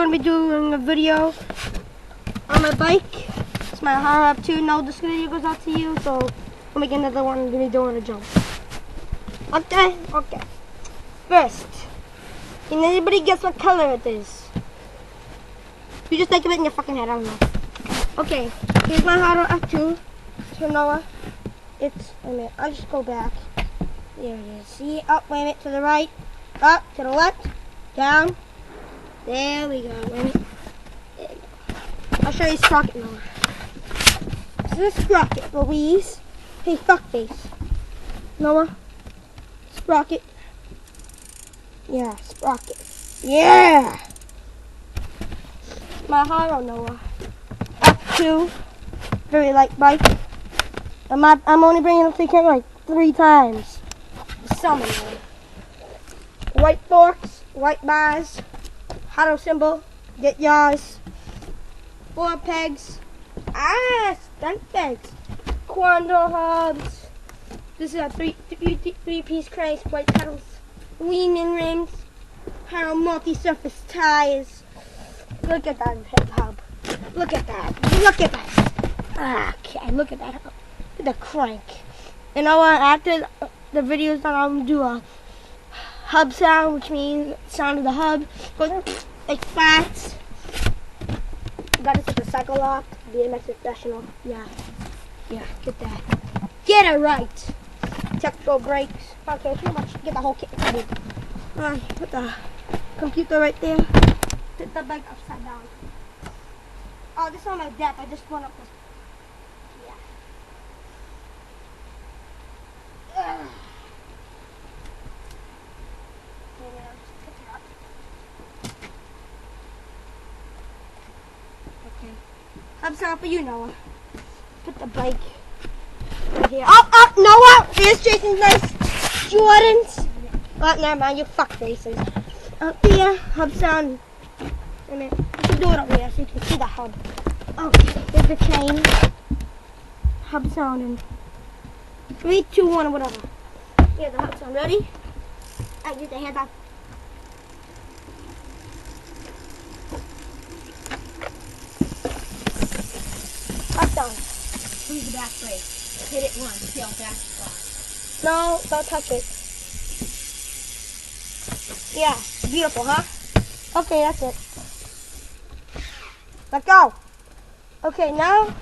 going to be doing a video on my bike. It's my HARO F2. No, this video goes out to you, so I'll make another one of me doing a jump. Okay? Okay. First, can anybody guess what color it is? You just think of it in your fucking head, I don't know. Okay, here's my HARO F2. So Noah, it's, wait a minute, I'll just go back. There it is. See? Up, wait a minute, to the right. Up, to the left. Down. There we go. Wait a minute. There we go. I'll show you Sprocket, Noah. This is Sprocket, Louise. Hey, fuckface. Noah. Sprocket. Yeah, Sprocket. Yeah! My HARO, Noah. F2. Very light bike. I'm only bringing it up to the camera like 3 times. Summer. White forks, white bars, HARO symbol, get yours. 4 pegs. Stunt pegs. Quando hubs. This is a three-piece crank, white pedals, Lehman rims, HARO multi-surface tires. Look at that head hub. Look at that. Look at that. Okay, look at that hub. Look at the crank. You know what? After the video's done, I'm gonna do a hub sound, which means sound of the hub. Goes like flat. Got this at the cycle loft. BMX professional. Yeah. Yeah, get that. Get it right. Technical brakes. Okay, pretty much get the whole kit covered. Put the computer right there. Put the bike upside down. Oh, this is on my deck. I just went up this. Yeah. Okay. Hub sound for you, Noah. Put the bike right here. Oh, Noah! Here's Jason's nice Jordans. Oh, never mind, you fuck faces. Up here, hub sound. Wait a minute. You can do it up here so you can see the hub. Okay, there's the chain. Hub sound and 3, 2, 1, or whatever. Yeah, the hub sound. Ready? I get the hand up. Hub sound. Use the back brake. Hit it once. See how fast it goes. No, don't touch it. Yeah, beautiful, huh? Okay, that's it. Let go. Okay, now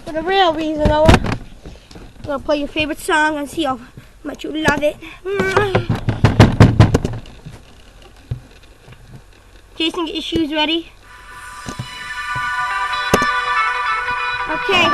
for the real reason, Noah. I'm gonna play your favorite song and see how much you love it. Jason, get your shoes ready. Okay.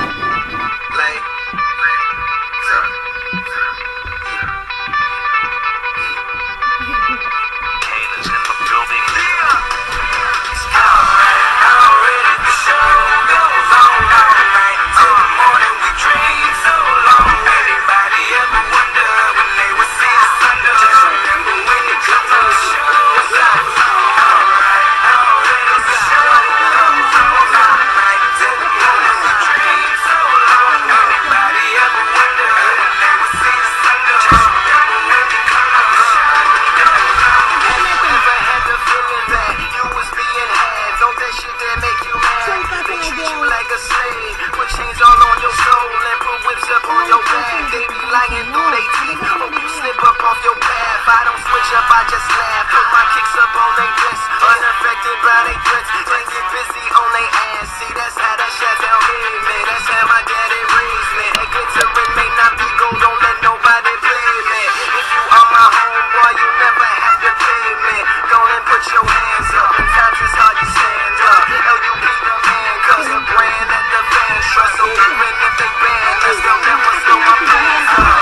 I just laugh, put my kicks up on they dress, unaffected by they threats, then get busy on they ass. See, that's how that shit tell me, man. That's how my daddy raised me. That glittering may not be gold, don't let nobody play me. If you are my homeboy, you never have to pay me. Go and put your hands up, in times it's hard you stand up. Hell, you be the man, cause the brand that the fans trust. So even if they ban us, they'll never slow my plans up.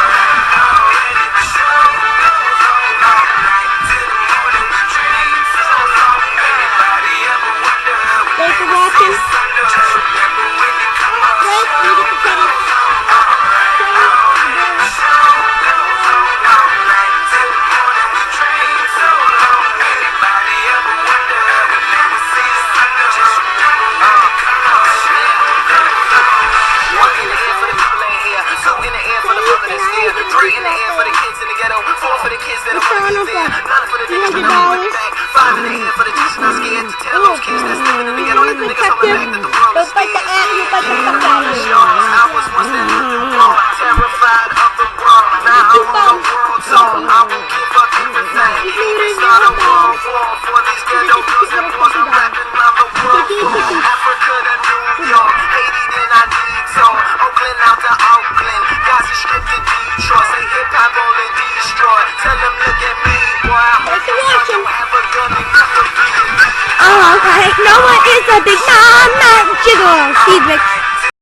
Thanks for watching. active. Don't fight the ant, you fight the fuck out of you. I was once that terrified of the world. Now I'm on the world tour. I will give up everything. Even start a world war for these ghetto girls and boys are rapping around the world. Africa to New York, Haiti then I detour. Oakland out to Oakland, Gaza Strip to Detroit. Say hip hop only destroy. Tell them look at me, boy. I hope you have a gun enough to be a Oh, okay. Noah is a big mom, not jiggle. Ftichburg.